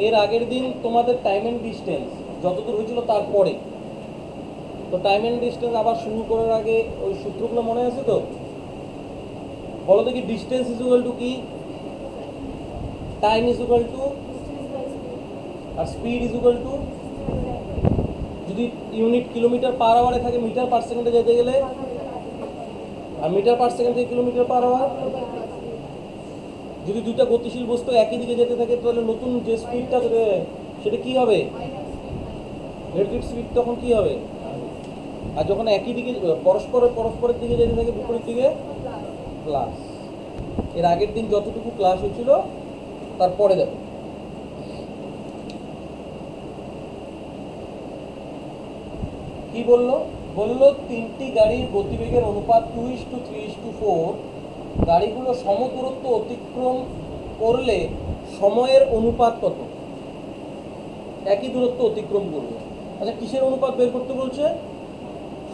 এর আগের দিন তোমাদের টাইম এন্ড ডিস্টেন্স যতদূর হয়েছিল তারপরে, তো টাইম এন্ড ডিস্টেন্স আবার শুরু করার আগে ওই সূত্রগুলো মনে আছে তো? বলো দেখি, ডিস্টেন্স ইজ ইকুয়াল টু কি, টাইম ইজ ইকুয়াল টু, আর স্পিড ইজ ইকুয়াল টু, যদি ইউনিট কিলোমিটার পার আওয়ারে থাকে মিটার পার সেকেন্ডে যেতে গেলে, আর মিটার পার সেকেন্ড থেকে কিলোমিটার পার আওয়ার। যদি দুইটা গতিশীল বস্তু একই দিকে যেতে থাকে তাহলে নতুন যে স্পিডটা সেটা কি হবে, রিলেটিভ স্পিড তখন কি হবে? আর যখন একই দিকে পরস্পরের দিকে যেতে থাকে বিপরীত দিকে প্লাস। এর আগের দিন যতটুকু ক্লাস হয়েছিল তারপরে দেখো কি বললো। বললো তিনটি গাড়ির গতিবেগের অনুপাত 2:3:4, গাড়িগুলো সমদূরত্ব অতিক্রম করলে সময়ের অনুপাত কত? একই দূরত্ব অতিক্রম করবে। আচ্ছা, কিসের অনুপাত বের করতে বলছে?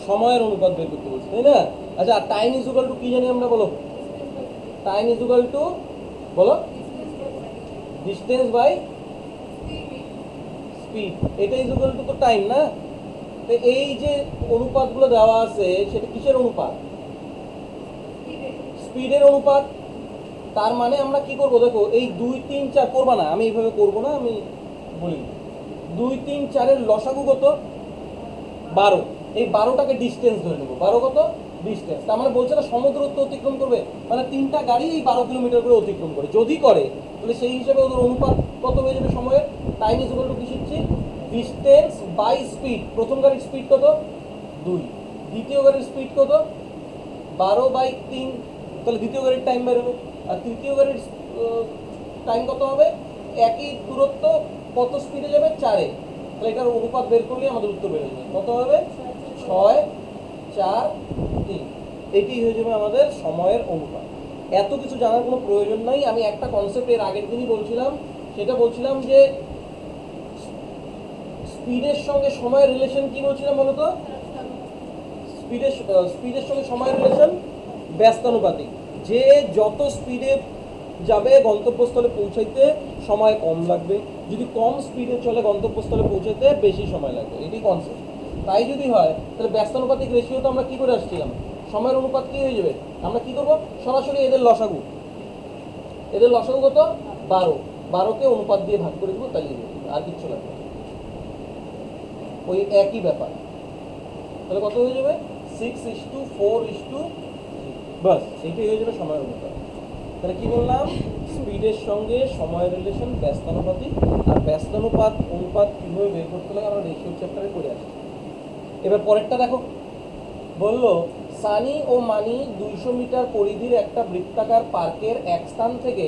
সময়ের অনুপাত বের করতে বলছে, তাই না? আচ্ছা, টাইম ইজ ইকুয়াল টু কি জানি আমরা, বলো। টাইম ইজ ইকুয়াল টু, বলো, ডিস্টেন্স বাই স্পিড। এটা ইজ ইকুয়াল টু তো টাইম না? তো এই যে অনুপাতগুলো দেওয়া আছে সেটা কিসের অনুপাত? স্পিডের অনুপাত। তার মানে আমরা কি করব, দেখো এই 2, 3, 4 করবা না, আমি এইভাবে করব না, আমি বলি 2, 3, 4 লসাগু কত? 12। এই 12টাকে ডিস্টেন্স ধরে নেবো। 12 কত? ডিস্টেন্স। তার মানে বলছে না সমদূরত্ব অতিক্রম করবে, মানে তিনটা গাড়ি এই 12 কিলোমিটার করে অতিক্রম করে। যদি করে তাহলে সেই হিসাবে ওদের অনুপাত কত হয়ে যাবে সময়ের? টাইম ইজ ইকুয়াল টু কি শিখছি? Distance by speed. প্রথম গাড়ির স্পিড কত? 2। দ্বিতীয় গাড়ির স্পিড কত? 12/3। তাহলে দ্বিতীয় গাড়ির টাইম বেরোবে। আর তৃতীয় গাড়ির টাইম কত হবে? একই দূরত্ব কত স্পিডে যাবে? 4-এ। তাহলে এটার অনুপাত বের করলে আমাদের উত্তর বের হয়ে যাবে। কত হবে? 6, 4, 3। এটি হয়ে যাবে আমাদের সময়ের অনুপাত। এত কিছু জানার কোনো প্রয়োজন নাই। আমি একটা কনসেপ্ট এর আগের দিনই বলছিলাম, সেটা বলছিলাম যে স্পিডের সঙ্গে সময়ের রিলেশন কি বলছিলাম বলো তো? স্পিডের সঙ্গে সময়ের রিলেশন ব্যস্তানুপাতিক। যে যত স্পিডে যাবে গন্তব্যস্থলে পৌঁছাইতে সময় কম লাগবে, যদি কম স্পিডে চলে গন্তব্যস্থলে পৌঁছাইতে বেশি সময় লাগবে। এটাই কনসেপ্ট। তাই যদি হয় তাহলে ব্যস্তানুপাতিক রেশিও তো আমরা কি করে আসছিলাম, সময়ের অনুপাত কি হয়ে যাবে? আমরা কি করবো, সরাসরি এদের লসাগু কত? 12। 12কে অনুপাত দিয়ে ভাগ করে দেবো, তাই আর কিচ্ছু লাগবে। ওই একই ব্যাপার। তাহলে কত হয়ে যাবে? 6:4:3। বাস, এইটাই হয়ে যাবে সময়ের অনুপাত। তাহলে কি বললাম? স্পিডের সঙ্গে সময়ের রিলেশন ব্যস্তানুপাতিক। আর ব্যস্তানুপাত অনুপাত কীভাবে বের করতে লাগে আমরা রেশিও চ্যাপ্টারে করে আসি। এবার পরেরটা দেখো, বললো সানি ও মানি 200 মিটার পরিধির একটা বৃত্তাকার পার্কের এক স্থান থেকে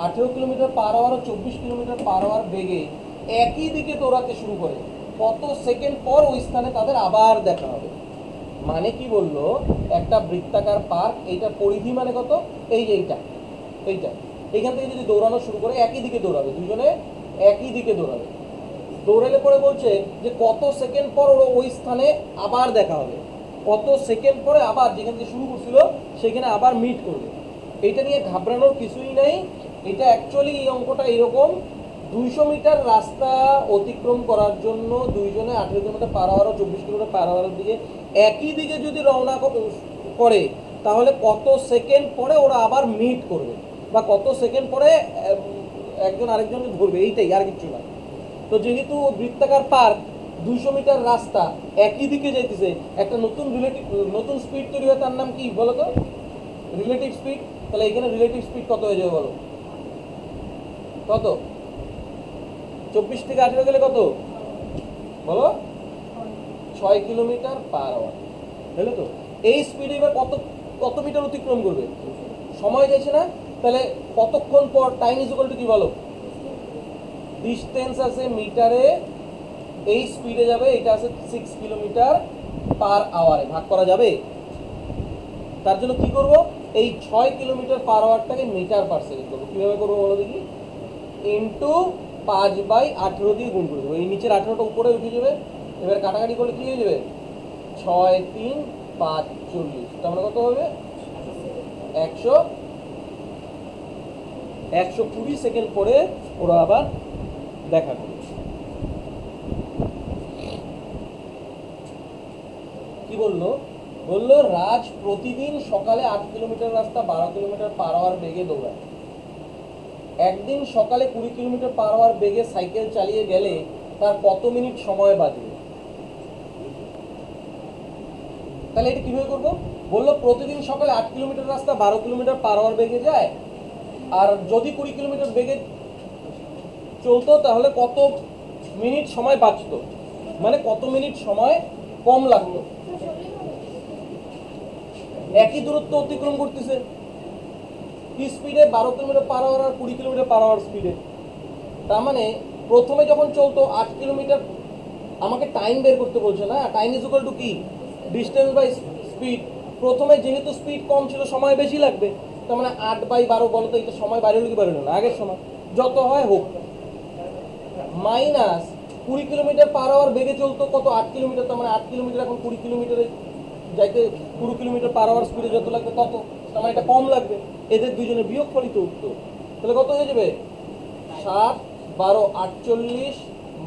18 কিলোমিটার পার আওয়ার ও 24 কিলোমিটার পার আওয়ার বেগে একই দিকে দৌড়াতে শুরু করে। কত সেকেন্ড পর ওই স্থানে তাদের আবার দেখা হবে? মানে কি বললো, একটা বৃত্তাকার পার্ক, এইটার পরিধি মানে কত? এই যে এইটা এইখান থেকে যদি দৌড়ানো শুরু করে একই দিকে দৌড়াবে, দুজনে একই দিকে দৌড়াবে। দৌড়ালে পরে বলছে যে কত সেকেন্ড পর ওই স্থানে আবার দেখা হবে। কত সেকেন্ড পরে আবার যেখান থেকে শুরু করছিল সেখানে আবার মিট করবে। এইটা নিয়ে ঘাবড়ানোর কিছুই নাই। এটা অ্যাকচুয়ালি এই অঙ্কটা এরকম, 200 মিটার রাস্তা অতিক্রম করার জন্য দুইজনে 18 কিলোমিটার পার আওয়ার ও 24 কিলোমিটার পার আওয়ারের দিকে একই দিকে যদি রওনা করে তাহলে কত সেকেন্ড পরে ওরা আবার মিট করবে, বা কত সেকেন্ড পরে একজন আরেকজনকে ধরবে, এইটাই, আর কিছু না। তো যেহেতু বৃত্তাকার পার্ক, 200 মিটার রাস্তা একই দিকে যাইতেছে, একটা নতুন স্পিড তৈরি হয়, তার নাম কি বলো তো? Relative speed. তাহলে এখানে রিলেটিভ স্পিড কত হয়ে যাবে বলো? কত? 24 থেকে 18 গেলে কত বলো? 6 কিলোমিটার পার আওয়ার। বুঝলে তো? এই স্পিডে এবার কত মিটার অতিক্রম করবে? সময় যাচ্ছে না? তাহলে কতক্ষণ পর? টাইম ইজ ইকুয়াল টু কি বলো? ডিস্টেন্স আছে মিটারে, এই স্পিডে যাবে, এটা আছে 6 কিলোমিটার পার আওয়ারে, ভাগ করা যাবে? তার জন্য কি করব, এই 6 কিলোমিটার পার আওয়ারটাকে মিটার পার সেকেন্ড করবো। কিভাবে করবো বলো দেখি? ইন্টু 5/18 দিয়ে গুণ করে দেবো। এই নিচের 18টা উপরে উঠে যাবে। এবার কাটাকাটি করলে কি হয়ে যাবে? 6, 3, 5, 40। তার মানে কত হবে? 120 সেকেন্ড পরে ওরা আবার দেখা করি। কি বললো? বললো রাজ প্রতিদিন সকালে 8 কিলোমিটার রাস্তা 12 কিলোমিটার পার আওয়ার বেগে দৌড়ায়। একদিন সকালে 20 কিলোমিটার পার আওয়ার বেগে সাইকেল চালিয়ে গেলে তার কত মিনিট সময় বাঁচবে? তাহলে এটা কিভাবে করবো? বললো প্রতিদিন সকালে 8 কিলোমিটার রাস্তা 12 কিলোমিটার পার আওয়ার বেগে যায়, আর যদি 20 কিলোমিটার বেগে চলতো তাহলে কত মিনিট সময় বাঁচতো, মানে কত মিনিট সময় কম লাগতো। একই দূরত্ব অতিক্রম করতেছে, কি স্পিডে? 12 কিলোমিটার পার আওয়ার আর 20 কিলোমিটার পার আওয়ার স্পিডে। তার মানে প্রথমে যখন চলতো 8 কিলোমিটার, আমাকে টাইম বের করতে বলছে না, টাইম ইজ ইকুয়াল টু কি? Distance by speed. প্রথমে যেহেতু স্পিড কম ছিল সময় বেশি লাগবে, তার মানে 8/12 বলো তো, এটা সময় বাড়িল কি বাড়িল না? আগের সময় যত হয় হোক, মাইনাস 20 কিলোমিটার পার আওয়ার বেগে চলতো কত? 8 কিলোমিটার, তার মানে 8 কিলোমিটার এখন 20 কিলোমিটারে যাইতে 20 কিলোমিটার পার আওয়ার স্পিডে যত লাগবে তত, তার মানে এটা কম লাগবে। এদের দুজনের বিয়োগফলই তো উত্তর। তাহলে কত হয়ে যাবে? 7, 12, 48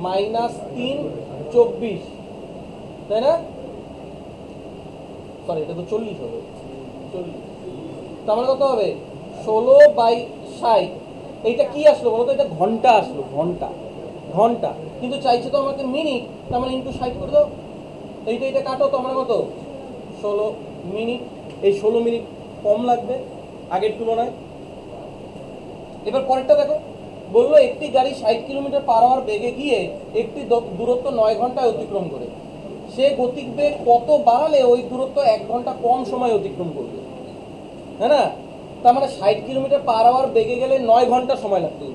মাইনাস 3, 24, তাই না? সরি, এটা তো 40 হবে। 40, তার মানে কত হবে? 16/60। এইটা কি আসলো বলো তো? এটা ঘন্টা আসলো, ঘন্টা ঘন্টা। কিন্তু চাইছে তো আমাকে মিনিট, তার মানে ইন্টু 60 করে দাও। এইটা কাটো, তো আমার কত? 16 মিনিট। এই 16 মিনিট কম লাগবে আগের তুলনায়। এবার পরেরটা দেখো, বললো একটি গাড়ি 60 কিলোমিটার পার আওয়ার বেগে গিয়ে একটি দূরত্ব 9 ঘন্টায় অতিক্রম করে। সে গতিবেগ কত বাড়ালে ওই দূরত্ব 1 ঘন্টা কম সময় অতিক্রম করবে? হ্যাঁ না? তার মানে 60 কিলোমিটার পার আওয়ার বেগে গেলে 9 ঘন্টা সময় লাগতো,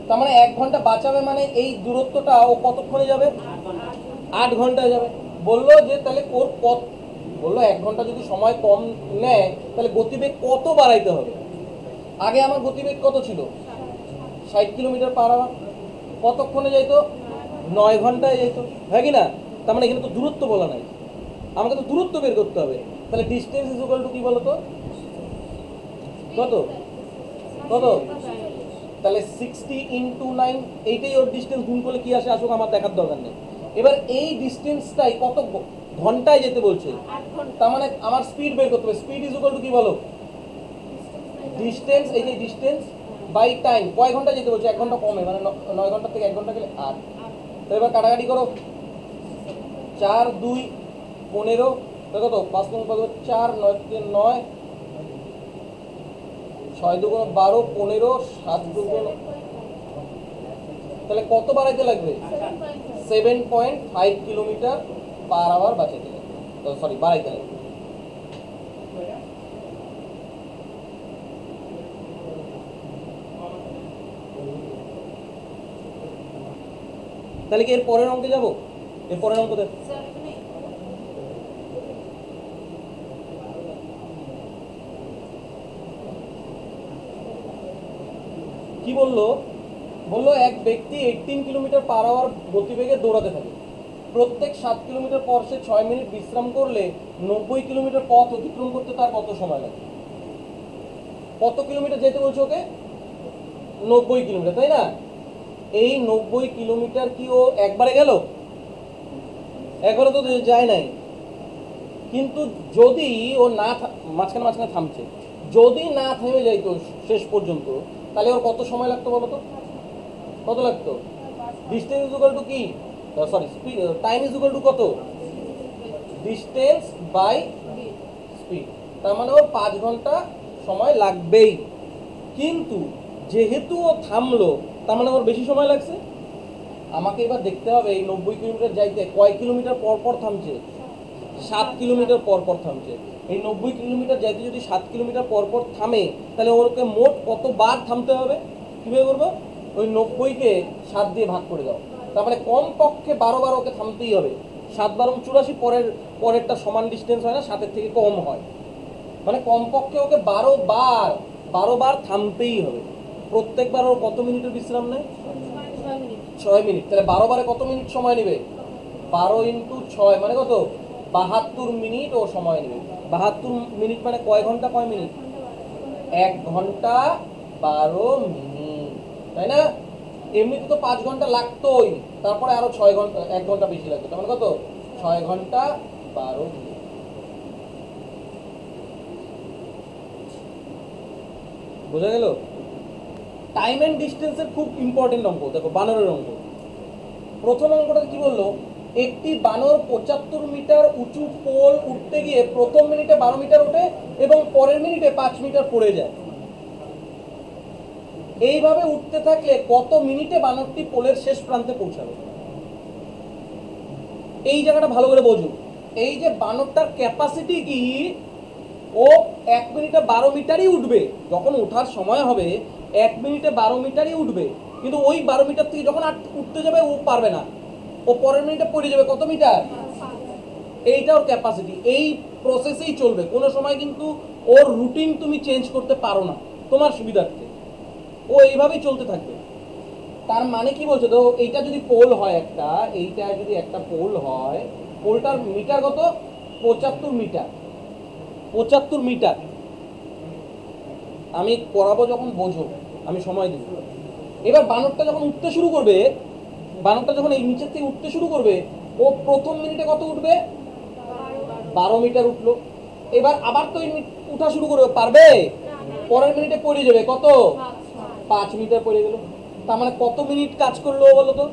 তার মানে 1 ঘন্টা বাঁচাবে, মানে এই দূরত্বটা ও কতক্ষণে যাবে? 8 ঘন্টায় যাবে। বললো যে তাহলে ওর কত, বললো 1 ঘন্টা যদি সময় কম নেয় তাহলে গতিবেগ কত বাড়াইতে হবে? আগে আমার গতিবেগ কত ছিল? 60 কিলোমিটার পার আওয়ার, কতক্ষণে যাইতো? 9 ঘন্টায় যাইতো, হ্যাঁ কি না? তার মানে এখানে তো দূরত্ব বলা নাই, আমাকে তো দূরত্ব বের করতে হবে। তাহলে ডিস্টেন্স ইজ ইকুয়াল টু কি বলো তো? কত কত? তাহলে 60 × 9, এইটাই ওর ডিস্টেন্স। গুণ করলে কি আসে আসুক, আমার দেখার দরকার নেই। এবার এই ডিস্টেন্সটাই কত ঘন্টায় যেতে বলছে, তার মানে আমার স্পিড বের করতে হবে। স্পিড ইজ ইকুয়াল টু কি বলো? ডিস্টেন্স, এই যে ডিস্টেন্স বাই টাইম। কয় ঘন্টা যেতে বলছে? 1 ঘন্টা কমে, মানে 9 ঘন্টা থেকে 1 ঘন্টা গেলে 8। তো এবার কাটাকাটি করো, 4, 2, 15, দেখো তো 5 গুণ 4, 9 × 9, 6 × 2 = 12, 15, 7 × 2 তাহলে কত বাড়াইতে লাগবে? 7.5 কিলোমিটার পার আওয়ার বাঁচাইতে লাগবে, সরি বাড়াইতে লাগবে। তাহলে কি এর পরের অঙ্কে যাবো? এর পরের অঙ্ক দেখ। কি বললো? বললো এক ব্যক্তি 18 কিলোমিটার পার আওয়ার গতিবেগে দৌড়াতে থাকে। প্রত্যেক 7 কিলোমিটার পর সে 6 মিনিট বিশ্রাম করলে 90 কিলোমিটার পথ অতিক্রম করতে তার কত সময় লাগে? কত কিলোমিটার যেতে বলছো ওকে? 90 কিলোমিটার, তাই না? এই 90 কিলোমিটার কি ও একবারে গেল? একবারে তো যায় নাই। কিন্তু যদি ও না মাঝখানে মাঝখানে থামছে, যদি না থেমে যাইতো শেষ পর্যন্ত, তাহলে ওর কত সময় লাগতো বলো তো? কত লাগতো? ডিস্টেন্স ইজ ইকুয়াল টু কি? Sorry, time is equal to কত? Distance by speed. তার মানে ওর 5 ঘন্টা সময় লাগবেই। কিন্তু যেহেতু ও থামলো, তার মানে ওর বেশি সময় লাগছে। আমাকে এবার দেখতে হবে এই 90 কিলোমিটার যাইতে কয় কিলোমিটার পর পর থামছে? 7 কিলোমিটার পর পর থামছে। এই 90 কিলোমিটার যাইতে যদি 7 কিলোমিটার পর পর থামে, তাহলে ওকে মোট কতবার থামতে হবে? কীভাবে করবো? ওই 90-কে 7 দিয়ে ভাগ করে দাও, তার মানে কমপক্ষে 12 বার ওকে থামতেই হবে। 7 × 12 = 84, পরেরটা সমান ডিস্টেন্স হয় না, 7-এর থেকে কম হয়, মানে কমপক্ষে ওকে 12 বার থামতেই হবে। প্রত্যেকবার ওর কত মিনিটের বিশ্রাম নেয়? 6 মিনিট। তাহলে 12 বারে কত মিনিট সময় নেবে? 12 × 6 মানে কত? 72 মিনিট ও সময় নেবে। 72 মিনিট মানে কয় ঘন্টা কয় মিনিট? 1 ঘন্টা 12 মিনিট, তাই না? এমনিতে তো 5 ঘন্টা লাগতোই, তারপরে আরো 6 ঘন্টা 1 ঘন্টা বেশি লাগতো, তার মানে কত 6 ঘন্টা 12 মিনিট। বোঝা গেল? টাইম এন্ড ডিস্টেন্সের খুব ইম্পর্টেন্ট অঙ্ক। দেখো বানরের অঙ্ক, প্রথম অঙ্কটা কি বললো, একটি বানর 75 মিটার উঁচু পোল উঠতে গিয়ে প্রথম মিনিটে 12 মিটার ওঠে এবং পরের মিনিটে 5 মিটার পড়ে যায়। এইভাবে উঠতে থাকলে কত মিনিটে বানরটি পোলের শেষ প্রান্তে পৌঁছাবে? এই জায়গাটা ভালো করে বোঝো। এই যে বানরটার ক্যাপাসিটি কি, ও 1 মিনিটে 12 মিটারই উঠবে, যখন ওঠার সময় হবে 1 মিনিটে 12 মিটারই উঠবে, কিন্তু ওই 12 মিটার থেকে যখন উঠতে যাবে ও পারবে না, ও পরের মিনিটে পড়ে যাবে কত মিটার? এইটা ওর ক্যাপাসিটি। এই প্রসেসেই চলবে, কোনো সময় কিন্তু ওর রুটিন তুমি চেঞ্জ করতে পারো না তোমার সুবিধার্থে, ও এইভাবেই চলতে থাকবে। তার মানে কি বলছো, তো এইটা যদি পোল হয় একটা, এইটা যদি একটা পোল হয়, পোলটার মিটার কত? 75 মিটার। 75 মিটার। আমি করাবো যখন বোঝো, আমি সময় দিব। এবার বানরটা যখন উঠতে শুরু করবে, বানরটা যখন এই নিচের থেকে উঠতে শুরু করবে, ও প্রথম মিনিটে কত উঠবে? 12 মিটার উঠলো। এবার আবার তো উঠা শুরু করবে, পারবে? পরের মিনিটে পড়ে যাবে কত? 5 মিটার পড়ে গেল। তার মানে কত মিনিট কাজ করলো বলো তো?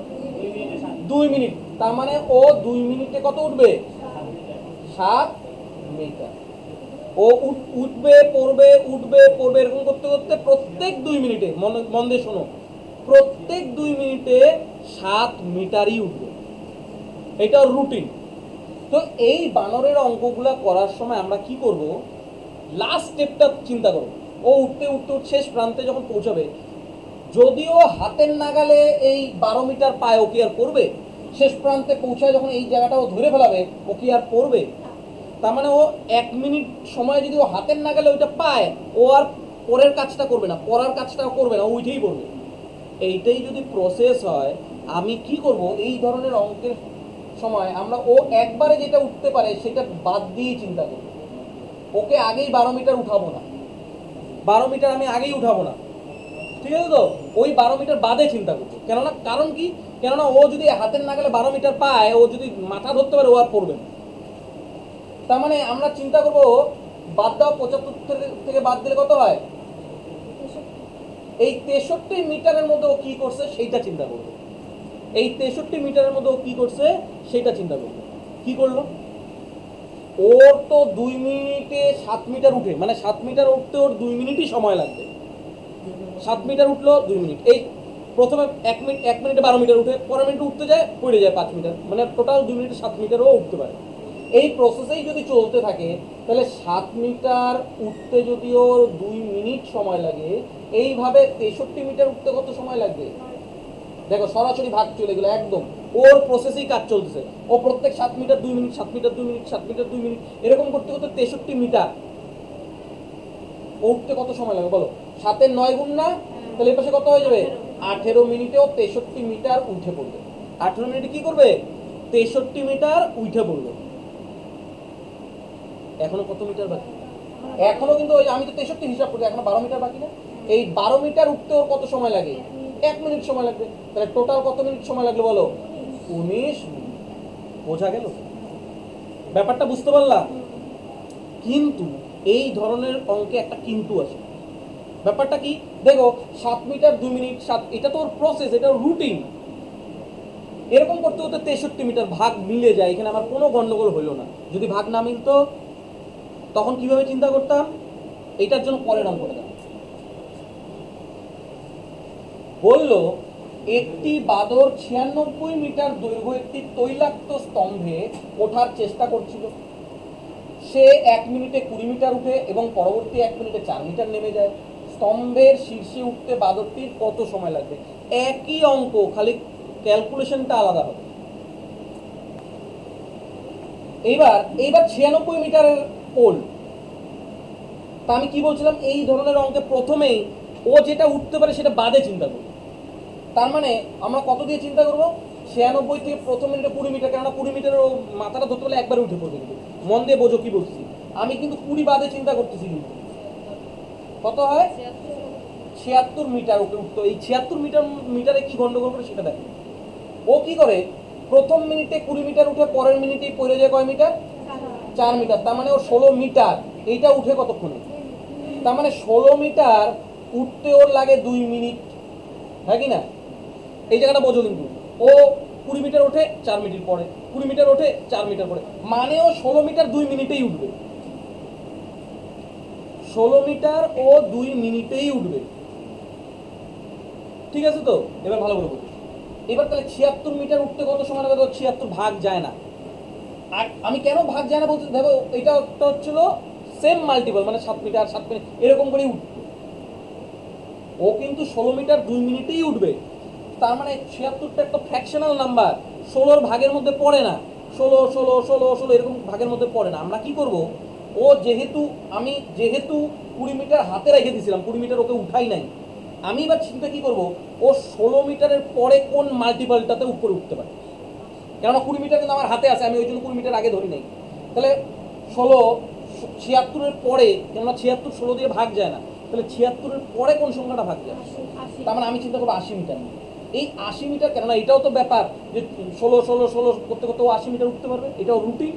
2 মিনিট। তার মানে ও 2 মিনিটে কত উঠবে? 7 মিটার। ও উঠবে পড়বে, উঠবে পড়বে, এরকম করতে করতে প্রত্যেক 2 মিনিটে, মন দিয়ে শোনো, প্রত্যেক 2 মিনিটে 7 মিটারই উঠবে। এটা রুটিন। তো এই বানরের অঙ্কগুলা করার সময় আমরা কি করব, লাস্ট স্টেপটা চিন্তা করো। ও উঠতে উঠতে শেষ প্রান্তে যখন পৌঁছাবে, যদিও হাতের নাগালে এই 12 মিটার পায়, ও কি আর করবে? শেষ প্রান্তে পৌঁছায় যখন এই জায়গাটা ও ধরে ফেলাবে, ও কি আর পড়বে? তার মানে ও 1 মিনিট সময় যদি ও হাতের নাগালে ওইটা পায়, ও আর পরের কাজটা করবে না, পড়ার কাজটা করবে না, উঠেই পড়বে। এইটাই যদি প্রসেস হয়, আমি কি করব, এই ধরনের অঙ্কের সময় আমরা ও একবারে যেটা উঠতে পারে সেটা বাদ দিয়েই চিন্তা করব। ওকে আগেই 12 মিটার উঠাবো না, 12 মিটার আমি আগেই উঠাবো না, ঠিক আছে? তো ওই 12 মিটার বাদে চিন্তা করবো। কেননা কারণ কি, কেননা ও যদি হাতের নাগালে 12 মিটার পায়, ও যদি মাথা ধরতে পারে, ও আর পড়বে না। তার মানে আমরা চিন্তা করব, বাদ দাও, 75 থেকে বাদ দিলে কত হয়? এই 63 মিটারের মধ্যে ও কি করছে সেইটা চিন্তা করবে। এই 63 মিটারের মধ্যে ও কি করছে সেইটা চিন্তা করবে। কি করলো? ওর তো 2 মিনিটে 7 মিটার উঠে, মানে 7 মিটার উঠতে ওর 2 মিনিটই সময় লাগবে। 7 মিটার উঠলো 2 মিনিট। এই প্রথমে 1 মিনিটে 12 মিটার উঠে, পরের মিনিটে উঠতে যায় পড়ে যায় 5 মিটার, মানে টোটাল 2 মিনিটে 7 মিটারও উঠতে পারে। এই প্রসেসেই যদি চলতে থাকে, তাহলে 7 মিটার উঠতে যদি ওর 2 মিনিট সময় লাগে, এইভাবে 63 মিটার উঠতে কত সময় লাগবে? দেখো সরাসরি ভাগ চলে গেল একদম, ওর প্রসেসেই কাজ চলতেছে। ও প্রত্যেক 7 metre 2 minute, 7 metre 2 minute, 7 metre 2 minute, এরকম করতে করতে 63 মিটার ও উঠতে কত সময় লাগে বলো? 7-এর 9 গুণ না? তাহলে এই পাশে কত হয়ে যাবে? 18 মিনিটেও 63 মিটার উঠে পড়বে। 18 মিনিটে কি করবে? 63 মিটার উঠে পড়বে। এখনো কত মিটার বাকি? এখনো কিন্তু ওই আমি তো 63 হিসাব করছি, এখনো 12 মিটার বাকি না? এই 12 মিটার উঠতে ওর কত সময় লাগে? 1 মিনিট সময় লাগবে। তাহলে টোটাল কত মিনিট সময় লাগলো বলো? 19 মিনিট। বোঝা গেল? ব্যাপারটা বুঝতে পারলাম? কিন্তু এই ধরনের অঙ্কে একটা কিন্তু আছে। ব্যাপারটা কি দেখো, 7 মিটার 2 মিনিট 7, এটা তো ওর প্রসেস, এটা ওর রুটিন। এরকম করতে করতে 63 মিটার ভাগ মিলে যায়, এখানে আমার কোনো গন্ডগোল হইল না। যদি ভাগ না মিলতো তখন কিভাবে চিন্তা করতাম, এটার জন্য পরের অঙ্কটা দাও। বললো একটি বাদর 96 মিটার দৈর্ঘ্য একটি তৈলাক্ত স্তম্ভে ওঠার চেষ্টা করছিল। সে 1 মিনিটে 20 মিটার উঠে এবং পরবর্তী 1 মিনিটে 4 মিটার নেমে যায়। স্তম্ভের শীর্ষে উঠতে বাদরটির কত সময় লাগবে? একই অঙ্ক, খালি ক্যালকুলেশনটা আলাদা হবে। এইবার 96 মিটারের পোল। তা আমি কি বলছিলাম, এই ধরনের অঙ্কে প্রথমেই ও যেটা উঠতে পারে সেটা বাদে চিন্তা করবো। তার মানে আমরা কত দিয়ে চিন্তা করবো? 96 থেকে প্রথম মিনিটে 20 মিটার, কেননা 20 মিটারের ও মাথাটা ধরতে পারলে একবারে উঠে পড়বে। কিন্তু মন দিয়ে বোঝো কি বলছি, আমি কিন্তু 20 বাদে চিন্তা করতেছি। কিন্তু কত হয়? 76 মিটার ওকে উঠতো। এই 76 মিটারে কি গন্ডগোল করে সেটা দেখো। ও কি করে, প্রথম মিনিটে 20 মিটার উঠে পরের মিনিটেই পড়ে যায় কয় মিটার? 4 মিটার। তার মানে ও 16 মিটার। এইটা উঠে কতক্ষণে? তার মানে 16 মিটার উঠতে ওর লাগে 2 মিনিট, হ্যাঁ কি না? এই জায়গাটা বোঝো কিন্তু। ও 20 মিটার ওঠে 4 মিনিট পরে, 20 মিটার ওঠে 4 মিটার পরে, মানে ও 16 মিটার 2 মিনিটেই উঠবে। 16 মিটার ও 2 মিনিটেই উঠবে, ঠিক আছে তো? এবার ভালো করে বলি। এবার তাহলে 76 মিটার উঠতে কত সময় লাগে? 76 ভাগ যায় না। আর আমি কেন ভাগ যায় না বলতে দেখো, এটা একটা হচ্ছিল সেম মাল্টিপল, মানে 7 মিটার 7 মিনিট এরকম করেই উঠবে। ও কিন্তু 16 মিটার 2 মিনিটেই উঠবে। তার মানে 76টা একটা ফ্র্যাকশনাল নাম্বার, 16 ভাগের মধ্যে পড়ে না। 16 16 16 16 এরকম ভাগের মধ্যে পড়ে না। আমরা কি করব, ও যেহেতু 20 মিটার হাতে রেখে দিয়েছিলাম, 20 মিটার ওকে উঠাই নাই, আমি এবার চিন্তা কি করব, ও 16 মিটারের পরে কোন মাল্টিপলটাতে উপরে উঠতে পারে। কেননা 20 মিটার কিন্তু আমার হাতে আছে, আমি ওই জন্য 20 মিটার আগে ধরি নাই। তাহলে 76 পরে, কেননা 76 16 দিয়ে ভাগ যায় না, তাহলে 76 পরে কোন সংখ্যাটা ভাগ যায়? তার মানে আমি চিন্তা করবো 80 মিটার নিয়ে। এই 80 মিটার, কেননা এটাও তো ব্যাপার যে 16 16 16 করতে করতে ও 80 মিটার উঠতে পারবে, এটাও রুটিন।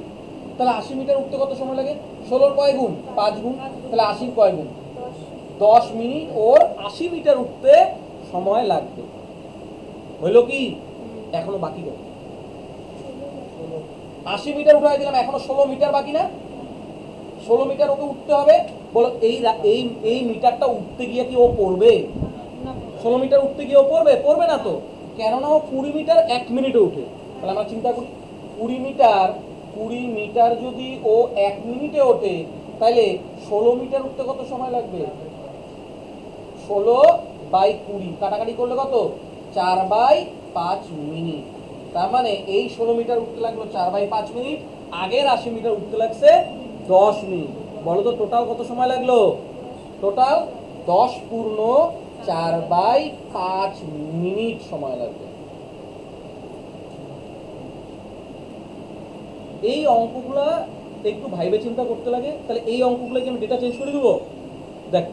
তাহলে 80 মিটার উঠতে কত সময় লাগে? 16 কয় গুণ? 5 গুণ। তাহলে 80 কয় গুণ? 10 মিনিট ওর 80 মিটার উঠতে সময় লাগবে। হইল কি? এখনো বাকি কত? 80 মিটার উঠাই দিলাম, এখনো 16 মিটার বাকি না? 16 মিটার ওকে উঠতে হবে। বলো এই মিটারটা উঠতে গিয়ে কি ও পড়বে? 16 মিটার উঠতে গিয়ে ও পড়বে? পড়বে না তো, কেননা ও 20 মিটার 1 মিনিটে উঠে। তাহলে আমরা চিন্তা করি, 20 মিটার যদি ও 1 মিনিটে ওঠে, তাহলে 16 মিটার উঠতে কত সময় লাগবে? 16/20 কাটাকাটি করলে কত? 4/5 মিনিট। তার মানে এই 16 মিটার উঠতে লাগলো 4/5 মিনিট, আগের 80 মিটার উঠতে লাগছে 10 মিনিট। বলো তো টোটাল কত সময় লাগলো? টোটাল 10 পূর্ণ 4/5 মিনিট সময় লাগবে। এই অঙ্কগুলা একটু ভাইবে চিন্তা করতে লাগে। তাহলে এই অঙ্কগুলো কি আমি ডেটা চেঞ্জ করে দেবো? দেখ,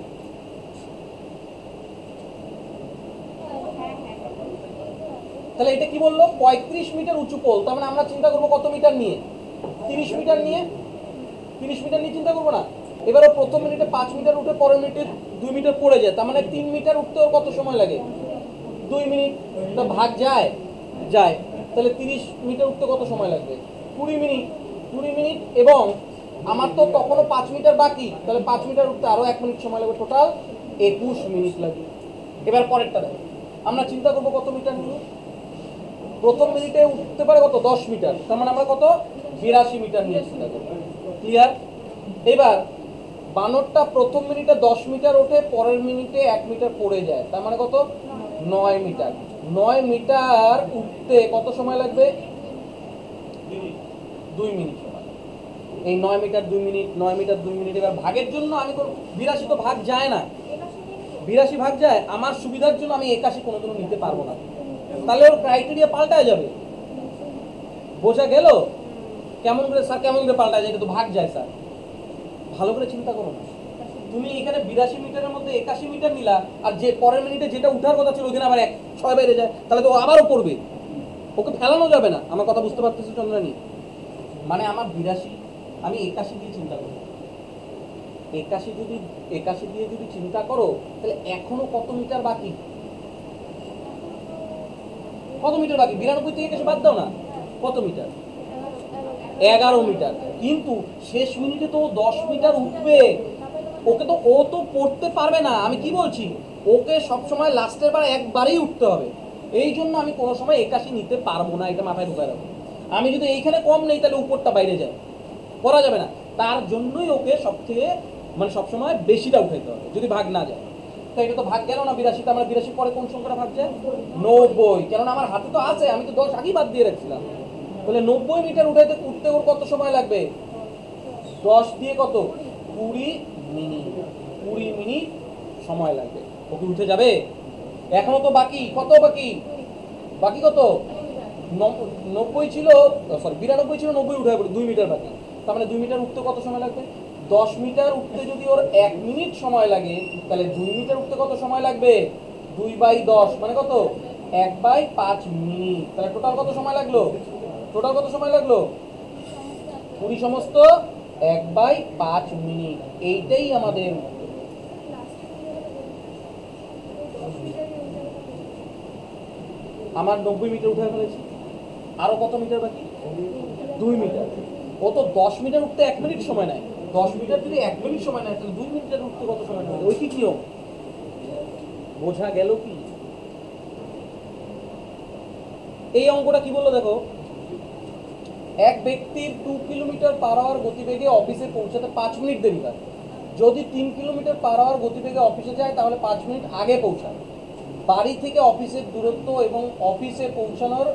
তাহলে এটা কি বললো? 35 মিটার উঁচু পোল। তার মানে আমরা চিন্তা করবো কত মিটার নিয়ে? 30 মিটার নিয়ে। 30 মিটার নিয়ে চিন্তা করবো না। এবারে প্রথম মিনিটে 5 মিটার উঠে পরের মিনিটে 2 মিটার পড়ে যায়, তার মানে 3 মিটার উঠতে ওর কত সময় লাগে? 2 মিনিট। তো ভাগ যায়? যায়। তাহলে 30 মিটার উঠতে কত সময় লাগবে? 20 মিনিট। 20 মিনিট, এবং আমার তো তখনও 5 মিটার বাকি, তাহলে 5 মিটার উঠতে আরো 1 মিনিট সময় লাগবে, টোটাল 21 মিনিট লাগবে। এবার পরেরটা দেখো, আমরা চিন্তা করবো কত মিটার নিয়ে? প্রথম মিনিটে উঠতে পারে কত? 10 মিটার। তার মানে আমরা কত? 82 মিটার নিয়ে চিন্তা করবো। ক্লিয়ার? এবার বানরটা প্রথম মিনিটে 10 মিটার ওঠে, পরের মিনিটে 1 মিটার পড়ে যায়, তার মানে কত? 9 মিটার। 9 মিটার উঠতে কত সময় লাগবে? 2 মিনিট সময়। এই 9 মিটার 2 মিনিট, 9 মিটার 2 মিনিট। এবার ভাগের জন্য আমি 82 তো ভাগ যায় না, 82 ভাগ যায়। আমার সুবিধার জন্য আমি 81 কোনোদিনও নিতে পারবো না, তাহলে ওর ক্রাইটেরিয়া পাল্টায় যাবে। বোঝা গেল? কেমন করে স্যার, কেমন করে পাল্টায় যায়? এটা তো ভাগ যায় স্যার। ভালো করে চিন্তা করো না, তুমি এখানে 82 মিটারের মধ্যে 81 মিটার নিলা, আর যে পরের মিনিটে যেটা উঠার কথা ছিল ওখানে আবার 6 বেড়ে যায়, তাহলে তো আবারও পড়বে। ওকে ফেলানো যাবে না। আমার কথা বুঝতে পারতেছো চন্দ্রানী? মানে আমার 82, আমি 81 দিয়ে চিন্তা করি। 81 দিয়ে যদি চিন্তা করো, তাহলে এখনো কত মিটার বাকি? কত মিটার বাকি? 92 থেকে কিছু বাদ দাও না, কত মিটার? 11 মিটার। কিন্তু শেষ মিনিটে তো 10 মিটার উঠবে, ওকে তো ও তো পড়তে পারবে না। আমি কি বলছি, ওকে সবসময় লাস্টের বার একবারেই উঠতে হবে। এই জন্য আমি কোনো সময় 81 নিতে পারবো না, এটা মাথায় ঢুকায় রাখবো। আমি যদি এইখানে কম নেই, তাহলে উপরটা বাইরে যায়, করা যাবে না। তার জন্যই ওকে সবথেকে মানে সবসময় বেশিটা উঠাইতে হবে, যদি ভাগ না যায়। তো এটা তো ভাগ গেল না 82, আমরা 82 পরে কোন সংখ্যাটা ভাগ যায়? 90। কেননা আমার হাতে তো আছে, আমি তো 10 আগেই বাদ দিয়ে রাখছিলাম। তাহলে 90 মিটার উঠতে ওর কত সময় লাগবে? 10 দিয়ে কত? 20 মিনিট। 20 মিনিট সময় লাগবে। ওকে উঠে যাবে? এখনো তো বাকি কত? বাকি কত? 90 ছিল, সরি 92 ছিল, 90 উঠে পড়ে 2 মিটার বাকি। তার মানে 2 মিটার উঠতে কত সময় লাগবে? 10 মিটার উঠতে যদি ওর 1 মিনিট সময় লাগে, তাহলে 2 মিটার উঠতে কত সময় লাগবে? 2/10 মানে কত? 1/5 মিনিট। তাহলে টোটাল কত সময় লাগলো? টোটাল কত সময় লাগলো? 20 সমস্ত 1/5 মিনিট। এইটাই আমাদের আমার 90 মিটার উঠে ফেলেছি। আরো কত মিটার বাকি? 2 মিটার। ও তো 10 মিটার উঠতে 1 মিনিট সময় নেয়। 10 মিটার যদি 1 মিনিট সময় নেয়, তাহলে 2 মিটার উঠতে কত সময় নেবে? ওই কি নিয়ম? বোঝা গেল কি? এই অঙ্কটা কি বললো দেখো, এক ব্যক্তির 2 কিলোমিটার পার আওয়ার গতিবেগে অফিসে পৌঁছাতে 5 মিনিট দেরি হয়। যদি 3 কিলোমিটার পার আওয়ার গতিবেগে অফিসে যায়, তাহলে 5 মিনিট আগে পৌঁছায়। বাড়ি থেকে অফিসের দূরত্ব এবং অফিসে পৌঁছানোর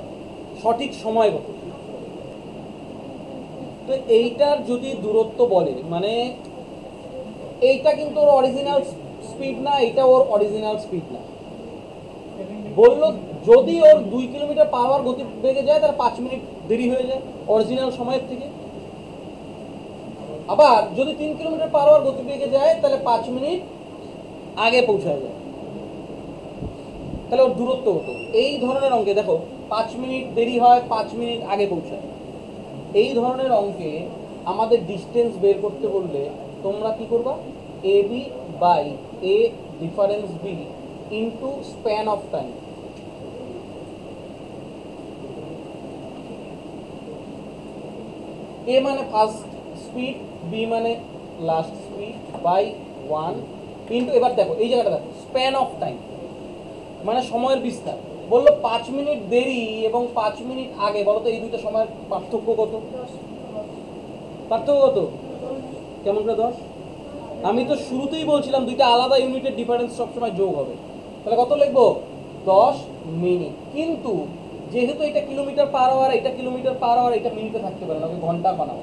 সঠিক সময় কত? তো এইটার যদি দূরত্ব বলে, মানে এইটা কিন্তু ওর অরিজিনাল স্পিড না, এটা ওর অরিজিনাল স্পিড না। বললো যদি ওর 2 কিলোমিটার পার আওয়ার গতিবেগে যায়, তাহলে 5 মিনিট দেরি হয়ে যায় অরিজিনাল সময়ের থেকে। আবার যদি 3 কিলোমিটার পার আওয়ার গতিবেগে যায়, তাহলে 5 মিনিট আগে পৌঁছায় যায়। তাহলে ওর দূরত্ব হতো এই ধরনের অঙ্কে দেখো 5 মিনিট দেরি হয়, 5 মিনিট আগে পৌঁছায়। এই ধরনের অঙ্কে আমাদের ডিস্টেন্স বের করতে বললে তোমরা কি করবা? A B by A difference B into span of time. A মানে ফার্স্ট স্পিড, বি মানে লাস্ট স্পিড, বাই 1 ইন্টু, এবার দেখো এই জায়গাটা দেখো, স্প্যান অফ টাইম মানে সময়ের বিস্তার। বললো 5 মিনিট দেরি এবং 5 মিনিট আগে, বলো তো এই দুইটা সময়ের পার্থক্য কত? পার্থক্য কত? কেমন করে 10? আমি তো শুরুতেই বলছিলাম দুইটা আলাদা ইউনিটের ডিফারেন্স সবসময় যোগ হবে। তাহলে কত লিখবো? 10 মিনিট। কিন্তু যেহেতু এটা কিলোমিটার পার আওয়ার, এটা কিলোমিটার পার আওয়ার, এটা মিনিটে থাকতে পারে না, ওকে ঘন্টা বানাও,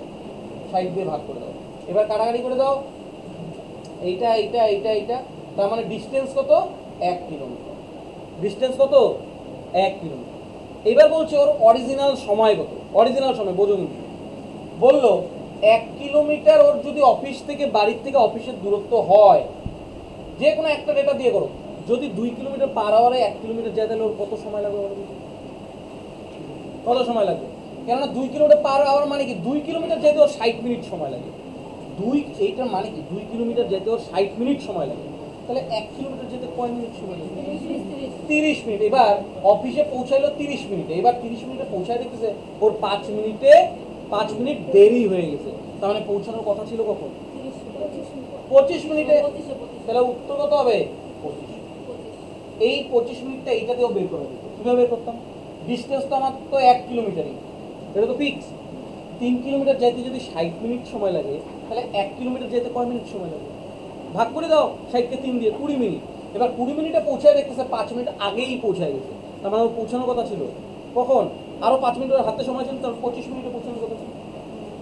60 দিয়ে ভাগ করে দাও। এবার কাটাকাটি করে দাও, এইটা এইটা এইটা এইটা, তার মানে ডিস্টেন্স কত? 1 কিলোমিটার। ডিস্টেন্স কত? 1 কিলোমিটার। এবার বলছে ওর অরিজিনাল সময় কত? অরিজিনাল সময় বোঝো কিন্তু। বললো 1 কিলোমিটার ওর যদি অফিস থেকে, বাড়ির থেকে অফিসের দূরত্ব হয়, যে কোনো একটা ডেটা দিয়ে করো, যদি 2 কিলোমিটার পার আওয়ারে 1 কিলোমিটার যায়, তাহলে ওর কত সময় লাগবে? কত সময় লাগবে? কেননা 2 কিলোমিটার পার আওয়ার মানে কি 2 কিলোমিটার যেতে ওর 60 মিনিট সময় লাগে। এইটার মানে কি 2 কিলোমিটার যেতে ওর 60 মিনিট সময় লাগে। তাহলে 1 কিলোমিটার যেতে কয় মিনিট সময় লাগে? 30 মিনিট। এবার অফিসে পৌঁছাইলো 30 মিনিটে, এবার 30 মিনিটে পৌঁছায় দেখতেছে ওর 5 মিনিট দেরি হয়ে গেছে। তার মানে পৌঁছানোর কথা ছিল কখন? 25 মিনিটে। তাহলে উত্তর কত হবে? 25। এই 25 মিনিটটা এইটা দিয়েও বের করে দিত। কিভাবে বের করতাম? ডিস্টেন্স তো আমার তো 1 কিলোমিটারই, এটা তো ফিক্স। 3 কিলোমিটার যেতে যদি 60 মিনিট সময় লাগে, তাহলে 1 কিলোমিটার যেতে কয় মিনিট সময় লাগে? ভাগ করে দাও 60কে 3 দিয়ে, 20 মিনিট। এবার 20 মিনিটে পৌঁছায় দেখতেছে 5 মিনিট আগেই পৌঁছায় গেছে। তার মানে পৌঁছানোর কথা ছিল কখন? আরো 5 মিনিটের হাতে সময় ছিল, তার 25 মিনিটে পৌঁছানোর কথা ছিল।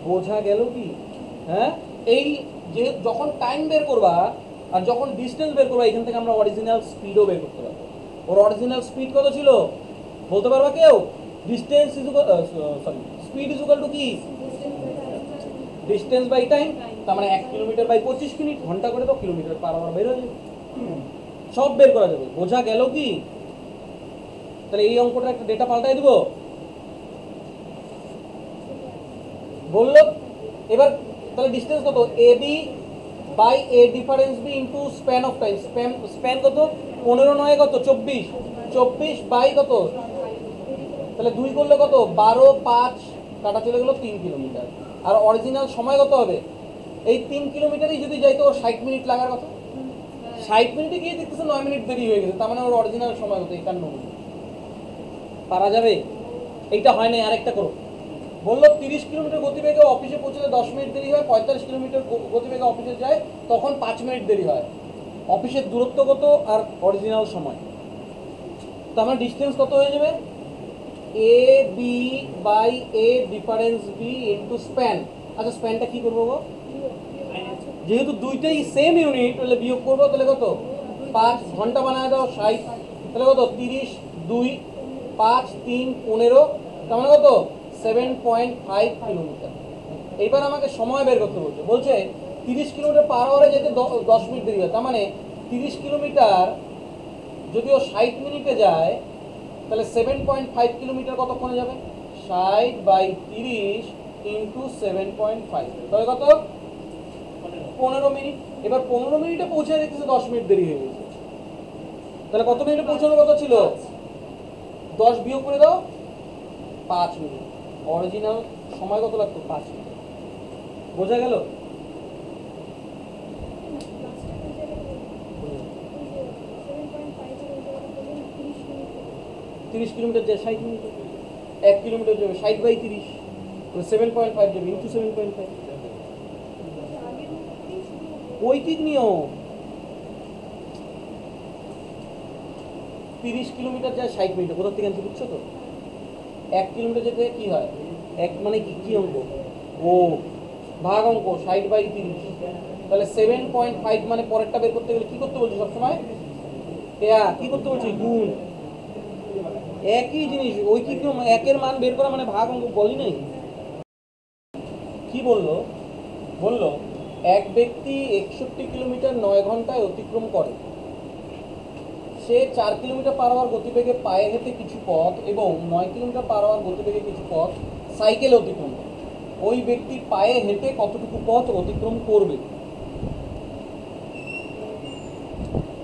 বোঝা গেল কি? হ্যাঁ, এই যে যখন টাইম বের করবা আর যখন ডিস্টেন্স বের করবা, এখান থেকে আমরা অরিজিনাল স্পিডও বের করতে পারবো। ওর অরিজিনাল স্পিড কত ছিল বলতে পারবা কেউ? Distance is sorry speed is equal to কি? Distance by time. তার মানে 1 কিলোমিটার বাই 25 মিনিট, ঘন্টা করে দাও, কিলোমিটার পার আওয়ার বের হয়ে যাবে, সব বের করা যাবে। বোঝা গেল কি? তাহলে এই অঙ্কটা একটা ডেটা পাল্টাই দিব। বললো এবার তাহলে ডিস্টেন্স কত? A B by A difference B into span of time. Span কত? 15 9 কত? 24। 24 বাই কত? তাহলে 2 করলে কত? 12, 5 কাটা চলে গেল 3 কিলোমিটার। আর অরিজিনাল সময় কত হবে? এই 3 কিলোমিটারই যদি যাইতো ওর 60 মিনিট লাগার কথা। 60 মিনিটে গিয়ে দেখতেছে 9 মিনিট দেরি হয়ে গেছে, তার মানে ওর অরিজিনাল সময় কত? 51 মিনিট। পারা যাবে? এইটা হয় না, আরেকটা করো। বললো 30 কিলোমিটার গতিবেগে অফিসে পৌঁছতে 10 মিনিট দেরি হয়, 45 কিলোমিটার গতিবেগে অফিসে যায় তখন 5 মিনিট দেরি হয়। অফিসের দূরত্ব কত আর অরিজিনাল সময়, তো আমার ডিস্টেন্স কত হয়ে যাবে? A B by A difference B into span. আচ্ছা স্প্যানটা কি করবো গো? যেহেতু দুইটাই সেম ইউনিট, তাহলে বিয়োগ করবো, তাহলে কত? 5 ঘন্টা বানায় দাও 60, তাহলে কত? 30 2 5 3 15, তার মানে কত? 7.5 কিলোমিটার। এইবার আমাকে সময় বের করতে বলছে। 30 কিলোমিটার পার আওয়ারে যেতে 10 মিনিট দেরি হয়। তার মানে 30 কিলোমিটার যদি ও 60 মিনিটে যায় তাহলে 7.5 কিলোমিটার কতক্ষণে যাবে? 60/30 ইন্টু 7.5 তাহলে কত? 15 মিনিট। এবার 15 মিনিটে পৌঁছে দেখতেছে 10 মিনিট দেরি হয়ে গেছে। তাহলে কত মিনিটে পৌঁছানোর কথা ছিল? 10 বিয়োগ করে দাও, 5 মিনিট। অরিজিনাল সময় কত লাগতো? 5 মিনিট। বোঝা গেল? তিরিশ কিলোমিটার যায় 60 মিনিট, 1 কিলোমিটার যাবে 60/30, 7.5 যাবে ইন্টু 7.5। ঐকিক নিয়ম। 30 কিলোমিটার যায় 60 মিনিটে, কোথা থেকে আনছি বুঝছো তো? 1 কিলোমিটার যেতে কি হয়? 1 মানে কি অঙ্ক? ও ভাগ অঙ্ক, 60/30। তাহলে 7.5 মানে পরেরটা বের করতে গেলে কি করতে বলছি সবসময়? কি করতে বলছি? গুণ। একই জিনিস, ঐকিক নিয়ম। 1-এর মান বের করা মানে ভাগ অঙ্ক, বলি নাই? কি বললো? বললো এক ব্যক্তি 61 কিলোমিটার 9 ঘন্টায় অতিক্রম করে। সে 4 কিলোমিটার পার আওয়ার গতিবেগে পায়ে হেঁটে কিছু পথ এবং 9 কিলোমিটার পার আওয়ার গতিবেগে কিছু পথ সাইকেলে অতিক্রম করে। ওই ব্যক্তি পায়ে হেঁটে কতটুকু পথ অতিক্রম করবে?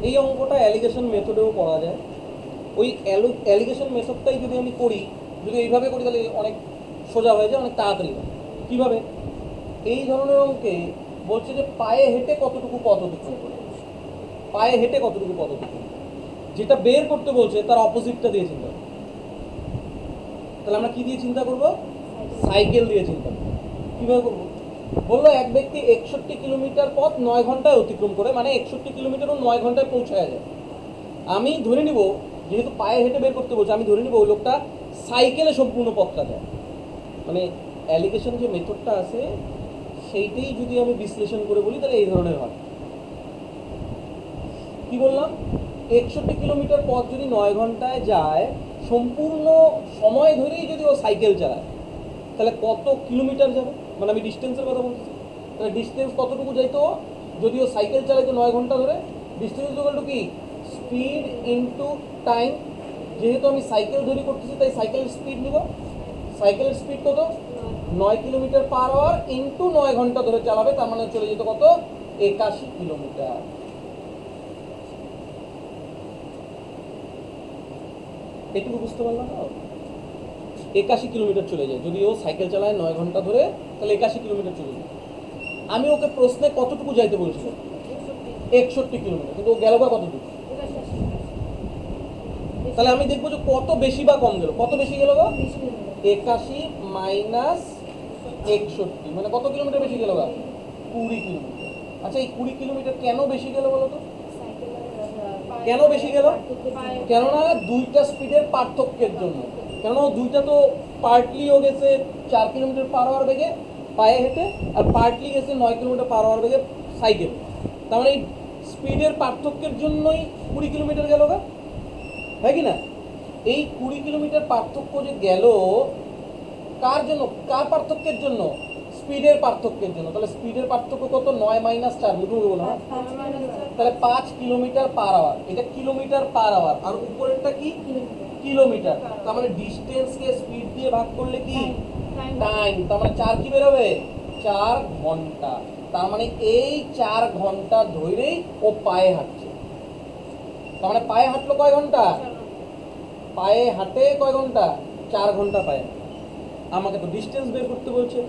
এই অঙ্কটা অ্যালিগেশন মেথডেও করা যায়। ওই অ্যালিগেশন মেথডটাই যদি আমি করি, যদি এইভাবে করি তাহলে অনেক সোজা হয়ে যায়, অনেক তাড়াতাড়ি হয়। কীভাবে? এই ধরনের অঙ্কে বলছে যে পায়ে হেঁটে কতটুকু পথ অতিক্রম করবে, পায়ে হেঁটে কতটুকু পথ অতিক্রম করবে। যেটা বের করতে বলছে তার অপোজিটটা দিয়ে চিন্তা করবো। তাহলে আমরা কি দিয়ে চিন্তা করব? সাইকেল দিয়ে চিন্তা করবো। কীভাবে করবো? বললো এক ব্যক্তি 61 কিলোমিটার পথ 9 ঘন্টায় অতিক্রম করে, মানে 61 কিলোমিটারও 9 ঘন্টায় পৌঁছায় যায়। আমি ধরে নিব, যেহেতু পায়ে হেঁটে বের করতে বলছে, আমি ধরে নিব ওই লোকটা সাইকেলে সম্পূর্ণ পথটা যায়। মানে অ্যালিগেশন যে মেথডটা আছে সেইটাই যদি আমি বিশ্লেষণ করে বলি তাহলে এই ধরনের হয়। কি বললাম? 61 কিলোমিটার পথ যদি 9 ঘন্টায় যায়, সম্পূর্ণ সময় ধরেই যদি ও সাইকেল চালায় তাহলে কত কিলোমিটার যাবে? মানে আমি ডিস্টেন্সের কথা বলতেছি। তাহলে ডিস্টেন্স কতটুকু যাইতো যদি ও সাইকেল চালাইতো 9 ঘন্টা ধরে? ডিস্টেন্স ইকুয়াল টু কি? Speed into time. যেহেতু আমি সাইকেল ধরে করতেছি তাই সাইকেলের স্পিড নিব। সাইকেলের স্পিড কত? 9 কিলোমিটার পার আওয়ার ইন্টু 9 ঘন্টা ধরে চালাবে, তার মানে চলে যেত কত? 81 কিলোমিটার। এটুকু বুঝতে পারলাম না? 81 কিলোমিটার চলে যায় যদি ও সাইকেল চালায় 9 ঘন্টা ধরে, তাহলে 81 কিলোমিটার চলে যায়। আমি ওকে প্রশ্নে কতটুকু যাইতে বলছিল? 61 কিলোমিটার, কিন্তু ও গেল বা কতটুকু? তাহলে আমি দেখবো যে কত বেশি বা কম গেল। কত বেশি গেল গো? 81 মাইনাস 61, মানে কত কিলোমিটার বেশি গেল গা? 20 কিলোমিটার। আচ্ছা, এই 20 কিলোমিটার কেন বেশি গেল বলো তো? কেন বেশি গেল? কেননা দুইটা স্পিডের পার্থক্যের জন্য। কেননা দুইটা তো পার্টলিও গেছে 4 কিলোমিটার পার আওয়ার বেগে পায়ে হেঁটে, আর পার্টলি গেছে 9 কিলোমিটার পার আওয়ার বেগে সাইকেল। তার মানে এই স্পিডের পার্থক্যের জন্যই 20 কিলোমিটার গেল গা, হয় কি না? এই 20 কিলোমিটার পার্থক্য যে গেল কার জন্য? কার পার্থক্যের জন্য? স্পিডের পার্থক্যের জন্য। তাহলে স্পিডের পার্থক্য কত? 9 মাইনাস 4, মুখে বলো। তাহলে 5 কিলোমিটার পার আওয়ার। এটা কিলোমিটার পার আওয়ার, আর উপরেরটা কি? কিলোমিটার। তার মানে ডিস্টেন্সকে স্পিড দিয়ে ভাগ করলে কি? টাইম। তার মানে 4 কি বের হবে? 4 ঘন্টা। তার মানে এই 4 ঘন্টা ধরেই ও পায়ে হাঁটছে। তার মানে পায়ে হাঁটলো কয় ঘন্টা? পায়ে হাঁটে কয় ঘন্টা? 4 ঘন্টা পায়ে। আমাকে তো ডিস্টেন্স বের করতে বলছে,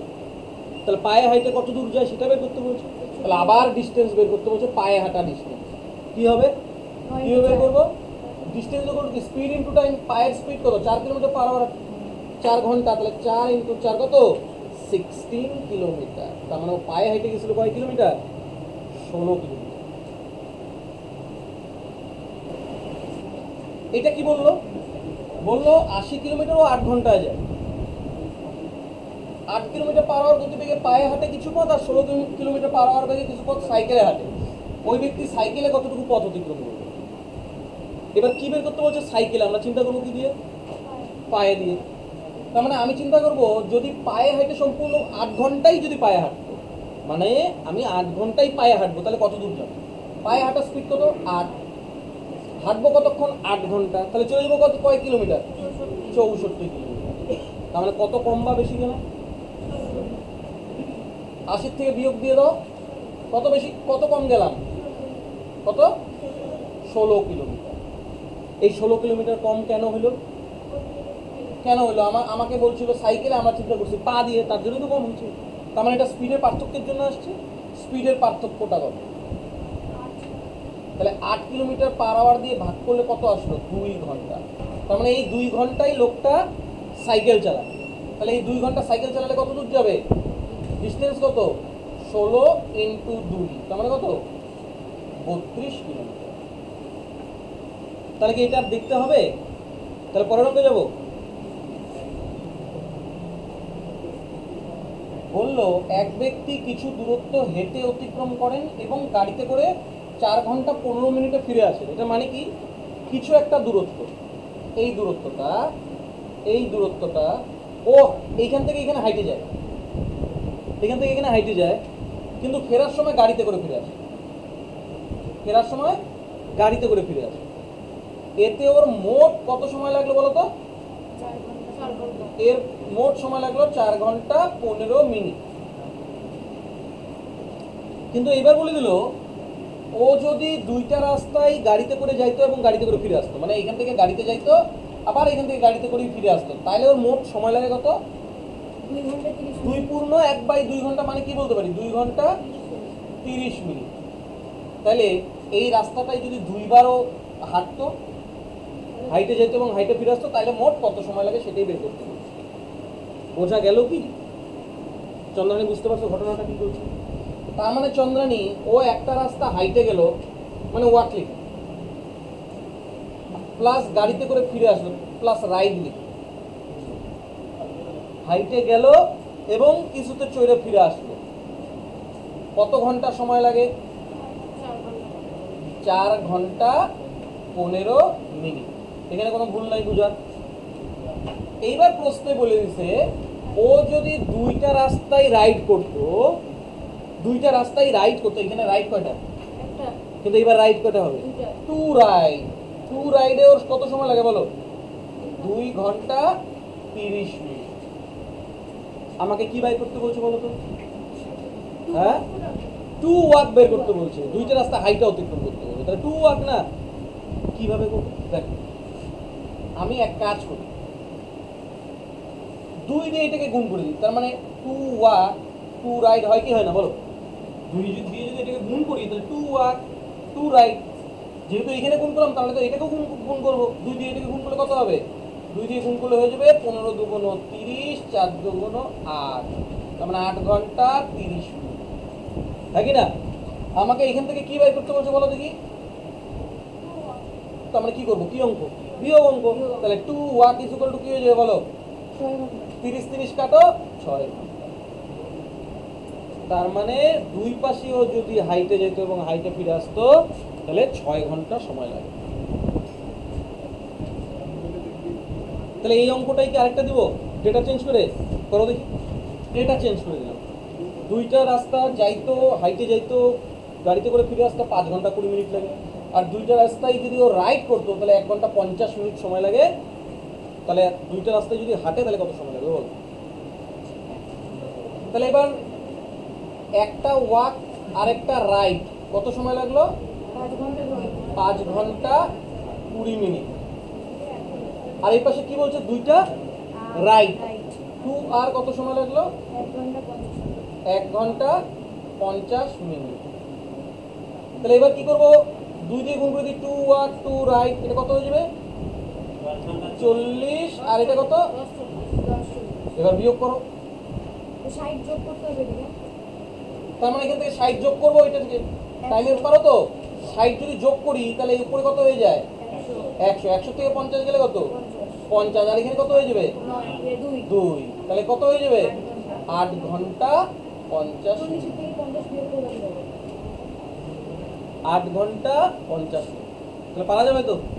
তাহলে পায়ে হাঁটে কত দূর যায় সেটা বের করতে বলছে। তাহলে আবার ডিস্টেন্স বের করতে বলছে, পায়ে হাঁটা ডিস্টেন্স। কি হবে? কিভাবে বের করবো? Distance equal to speed into time. পায়ের স্পিড কত? 4 কিলোমিটার পার আওয়ার, 4 ঘন্টা। তাহলে 4 ইনটু 4 কত? 16 কিলোমিটার। তার মানে পায়ে হাঁটে গেছিল কয় কিলোমিটার? 16 কিলোমিটার। এটা কি বললো? বললো 80 কিলোমিটার ও 8 ঘন্টায় যায়। 8 কিলোমিটার পার আওয়ার গতিবেগে পায়ে হাঁটে কিছু পথ, আর 16 কিলোমিটার পার আওয়ার বেগে কিছু পথ সাইকেলে হাঁটে। ওই ব্যক্তি সাইকেলে কতটুকু পথ অতিক্রম করবে? এবার কি বের করতে বলছে? সাইকেলে। আমরা চিন্তা করবো কি দিয়ে? পায়ে দিয়ে। তার মানে আমি চিন্তা করবো যদি পায়ে হাঁটে সম্পূর্ণ 8 ঘন্টাই যদি পায়ে হাঁটতো, মানে আমি 8 ঘন্টায় পায়ে হাঁটবো, তাহলে কত দূর যাবো? পায়ে হাঁটার স্পিড কত? 8। হাঁটবো কতক্ষণ? 8 ঘন্টা। তাহলে চলে যাবো কত, কয় কিলোমিটার? 64 কিলোমিটার। তাহলে কত কম বা বেশি গেলাম? 80 থেকে বিয়োগ দিয়ে দাও, কত বেশি কত কম গেলাম? কত? 16 কিলোমিটার। এই 16 কিলোমিটার কম কেন হলো? কেন হলো? আমাকে বলছিল সাইকেলে, আমরা চিন্তা করছি পা দিয়ে, তার জন্যই তো কম হচ্ছে। তার মানে এটা স্পিডের পার্থক্যের জন্য আসছে। স্পিডের পার্থক্যটা কত? তাহলে 8 কিলোমিটার পার আওয়ার দিয়ে ভাগ করলে কত আসলো? 2 ঘন্টা। তার মানে এই 2 ঘন্টায় লোকটা সাইকেল চালায়। তাহলে এই 2 ঘন্টা সাইকেল চালালে কত দূর যাবে? ডিস্টেন্স কত? 16 ইন্টু 2, তার মানে কত? 32 কিলোমিটার। তাহলে কি এটা দেখতে হবে? তাহলে পরের অঙ্কে যাব। বললো এক ব্যক্তি কিছু দূরত্ব হেঁটে অতিক্রম করেন এবং গাড়িতে করে 4 ঘন্টা 15 মিনিটে ফিরে আসেন। এটা মানে কি? কিছু একটা দূরত্ব, এই দূরত্বটা ও এইখান থেকে এখানে হাইটে যায়, এখান থেকে এখানে হাইটে যায়, কিন্তু ফেরার সময় গাড়িতে করে ফিরে আসে। ফেরার সময় গাড়িতে করে ফিরে আসে। এতে ওর মোট কত সময় লাগলো বলো তো? এর মোট সময় লাগলো 4 ঘন্টা 15 মিনিট। কিন্তু এবার বলে দিল ও যদি 2টা রাস্তায় গাড়িতে করে যাইতো এবং গাড়িতে করে ফিরে আসতো, মানে এখান থেকে গাড়িতে যাইতো আবার এখান থেকে গাড়িতে করে ফিরে আসতো, তাহলে ওর মোট সময় লাগে কত? 2 পূর্ণ 1/2 ঘন্টা। মানে কি বলতে পারি? 2 ঘন্টা 30 মিনিট। তাহলে এই রাস্তাটাই যদি 2বারও হাঁটতো, হাইটে যেত এবং হাইটে ফিরে আসতো, তাহলে মোট কত সময় লাগে সেটাই বের করতে হবে। বোঝা গেল কি? চন্দ্রানী বুঝতে পারছো ঘটনাটা কি বলছে? তার মানে চন্দ্রানী ও একটা রাস্তা হাইটে গেল, মানে ওয়াক লিখে, প্লাস গাড়িতে করে ফিরে আসলো, প্লাস রাইড লিখে, হাইটে গেল এবং কিছুতে চড়ে ফিরে আসলো, কত ঘন্টা সময় লাগে? 4 ঘন্টা 15 মিনিট। এখানে কোনো ভুল নাই বুঝার। এইবার প্রশ্নে বলে দিছে ও যদি 2টা রাস্তায় রাইড করতো, এখানে রাইড কয়টা? কিন্তু এবার রাইড কয়টা হবে? 2 রাইড। 2 রাইডে ওর কত সময় লাগে বলো? 2 ঘন্টা 30 মিনিট। আমাকে কি বাই করতে বলছে বলো তো? হ্যাঁ, 2 ওয়াক বের করতে বলছে। 2টা রাস্তা হাইটে অতিক্রম করতে বলছে, তাহলে 2 ওয়াক না। কিভাবে করবো দেখ, আমি এক কাজ করি, 2 দিয়ে এটাকে গুণ করে দিই, তার মানে 2 ওয়াক 2 রাইড হয় কি হয় না বলো? 2 দিয়ে যদি এটাকে গুণ করি তাহলে 2 ওয়াক 2 রাইড। যেহেতু এখানে গুণ করলাম তাহলে তো এটাকেও গুণ করবো। 2 দিয়ে এটাকে গুণ করলে কত হবে? 2 দিয়ে গুণ করলে হয়ে যাবে 15 দুগুণ 30, 4 দুগুণ 8, তার মানে 8 ঘন্টা 30 মিনিট। হ্যাঁ কি না? আমাকে এখান থেকে কি বাই করতে বলছে বলো দেখি? তো আমরা কি করবো? কি অঙ্ক? বিয়োগ অঙ্ক। তাহলে 2 ওয়াক ইজ ইকুয়াল টু কি হয়ে যাবে বলো? 30 30 কাটো 6 ঘন্টা। তার মানে 2 পাশেও যদি হাইটে যেত এবং হাইটে ফিরে আসতো, তাহলে 6 ঘন্টা সময় লাগে। তাহলে এই অঙ্কটাই কি আরেকটা দিব? ডেটা চেঞ্জ করে করো দেখি। ডেটা চেঞ্জ করে দিলাম। 2টা রাস্তা যাইতো, হাইটে যাইতো, গাড়িতে করে ফিরে আসতো 5 ঘন্টা 20 মিনিট লাগে। আর 2টা রাস্তায় যদি ও রাইড করতো তাহলে 1 ঘন্টা 50 মিনিট সময় লাগে। তাহলে 2টা রাস্তায় যদি হাঁটে তাহলে কত সময় লাগবে বল? তাহলে এবার একটা ওয়াক আর একটা রাইড কত সময় লাগলো? 5 ঘন্টা 20 মিনিট। আর এই পাশে কি বলছে? 2টা রাইড 2 আর কত সময় লাগলো? 1 ঘন্টা 50 মিনিট। তাহলে এবার কি করবো? 2 দিয়ে গুণ করে দিই, 2 ওয়াক 2 রাইড, এটা কত হয়ে যাবে? 40। আর এটা কত? এবার বিয়োগ করো। তার মানে এখান থেকে 60 যোগ করবো, এটা থেকে টাইমের পারো তো? 60 যদি যোগ করি তাহলে উপরে কত হয়ে যায়? 100। 100 থেকে 50 গেলে কত? 50। আর এখানে কত হয়ে যাবে? 2। তাহলে কত হয়ে যাবে? 8 ঘন্টা 50 মিনিট। 8 ঘন্টা 50 মিনিট। তাহলে পারা যাবে তো?